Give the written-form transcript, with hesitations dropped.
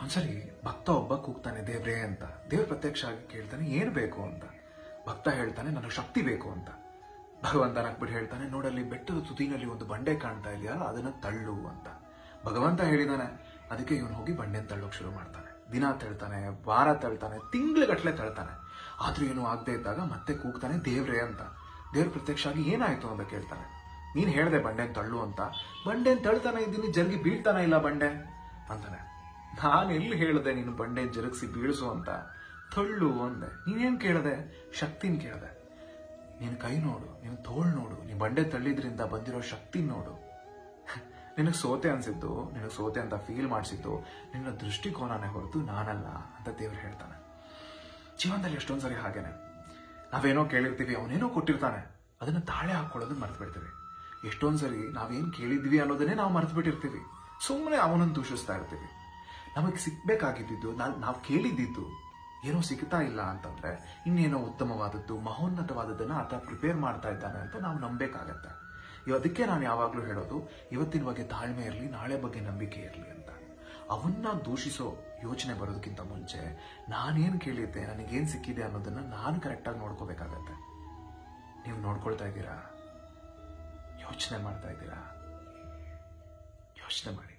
ಒಂದ್ಸರಿ ಭಕ್ತ ಒಬ್ಬ ಕೂಗ್ತಾನೆ ದೇವ್ರೇ ಅಂತ. ದೇವ್ರ ಪ್ರತ್ಯಕ್ಷ ಆಗಿ ಕೇಳ್ತಾನೆ ಏನ್ ಬೇಕು ಅಂತ. ಭಕ್ತ ಹೇಳ್ತಾನೆ ನನಗೆ ಶಕ್ತಿ ಬೇಕು ಅಂತ. ಭಗವಂತ ನಕ್ಬಿಟ್ಟು ಹೇಳ್ತಾನೆ ನೋಡಲ್ಲಿ ಬೆಟ್ಟದ ತುದಿನಲ್ಲಿ ಒಂದು ಬಂಡೆ ಕಾಣ್ತಾ ಇದೆಯಾ, ಅದನ್ನ ತಳ್ಳು ಅಂತ. ಭಗವಂತ ಹೇಳಿದಾನೆ. ಅದಕ್ಕೆ ಇವನು ಹೋಗಿ ಬಂಡೆನ ತಳ್ಳೋಕ್ ಶುರು ಮಾಡ್ತಾನೆ. ದಿನ ತಳ್ತಾನೆ, ವಾರ ತಳ್ತಾನೆ, ತಿಂಗ್ಳುಗಟ್ಲೆ ತಳ್ತಾನೆ. ಆದ್ರೂ ಏನು ಆಗದೆ ಇದ್ದಾಗ ಮತ್ತೆ ಕೂಗ್ತಾನೆ ದೇವ್ರೇ ಅಂತ. ದೇವ್ರ ಪ್ರತ್ಯಕ್ಷ ಆಗಿ ಏನಾಯ್ತು ಅಂತ ಕೇಳ್ತಾನೆ. ನೀನ್ ಹೇಳ್ದೆ ಬಂಡೆನ್ ತಳ್ಳು ಅಂತ. ಬಂಡೆನ್ ತಳ್ತಾನೆ ಇದ್ದೀನಿ, ಜರುಗಿ ಬೀಳ್ತಾನೆ ಇಲ್ಲ ಬಂಡೆ ಅಂತಾನೆ. ನಾನು ಎಲ್ಲಿ ಹೇಳ್ದೆ ನೀನು ಬಂಡೆ ಜರುಗಿಸಿ ಬೀಳಿಸು ಅಂತ? ತಳ್ಳು ಅಂದೆ. ನೀನೇನ್ ಕೇಳದೆ? ಶಕ್ತಿನ ಕೇಳದೆ. ನೀನ್ ಕೈ ನೋಡು, ನೀನ್ ತೋಳ್ ನೋಡು, ನೀನ್ ಬಂಡೆ ತಳ್ಳಿದ್ರಿಂದ ಬಂದಿರೋ ಶಕ್ತಿ ನೋಡು. ನಿನಗೆ ಸೋತೆ ಅನ್ಸಿದ್ದು, ನಿನಗೆ ಸೋತೆ ಅಂತ ಫೀಲ್ ಮಾಡಿಸಿದ್ದು ನಿನ್ನ ದೃಷ್ಟಿಕೋನನೇ ಹೊರತು ನಾನಲ್ಲ ಅಂತ ದೇವ್ರು ಹೇಳ್ತಾನೆ. ಜೀವನದಲ್ಲಿ ಎಷ್ಟೊಂದ್ಸರಿ ಹಾಗೇನೆ ನಾವೇನೋ ಕೇಳಿರ್ತೀವಿ, ಅವನೇನೋ ಕೊಟ್ಟಿರ್ತಾನೆ, ಅದನ್ನ ತಾಳೆ ಹಾಕೊಳ್ಳೋದನ್ನ ಮರ್ತು ಬಿಡ್ತೀವಿ. ಎಷ್ಟೊಂದ್ಸರಿ ನಾವೇನ್ ಕೇಳಿದ್ವಿ ಅನ್ನೋದನ್ನೇ ನಾವು ಮರ್ತು ಬಿಟ್ಟಿರ್ತೀವಿ. ಸುಮ್ಮನೆ ಅವನನ್ನು ದೂಷಿಸ್ತಾ ಇರ್ತೀವಿ. ನಮಗೆ ಸಿಗ್ಬೇಕಾಗಿದ್ದು, ನಾವು ಕೇಳಿದ್ದಿದ್ದು ಏನೋ ಸಿಗ್ತಾ ಇಲ್ಲ ಅಂತಂದ್ರೆ ಇನ್ನೇನೋ ಉತ್ತಮವಾದದ್ದು, ಮಹೋನ್ನತವಾದದ್ದನ್ನ ಆತ ಪ್ರಿಪೇರ್ ಮಾಡ್ತಾ ಇದ್ದಾನೆ ಅಂತ ನಾವು ನಂಬೇಕಾಗತ್ತೆ. ಅದಕ್ಕೆ ನಾನು ಯಾವಾಗ್ಲೂ ಹೇಳೋದು, ಇವತ್ತಿನ ಬಗ್ಗೆ ತಾಳ್ಮೆ ಇರಲಿ, ನಾಳೆ ಬಗ್ಗೆ ನಂಬಿಕೆ ಇರಲಿ ಅಂತ. ಅವನ್ನ ದೂಷಿಸೋ ಯೋಚನೆ ಬರೋದಕ್ಕಿಂತ ಮುಂಚೆ ನಾನೇನ್ ಕೇಳಿದ್ದೆ, ನನಗೇನ್ ಸಿಕ್ಕಿದೆ ಅನ್ನೋದನ್ನ ನಾನು ಕರೆಕ್ಟಾಗಿ ನೋಡ್ಕೋಬೇಕಾಗತ್ತೆ. ನೀವು ನೋಡ್ಕೊಳ್ತಾ ಇದ್ದೀರಾ? ಯೋಚನೆ ಮಾಡ್ತಾ ಇದ್ದೀರಾ? ಯೋಚನೆ ಮಾಡಿ.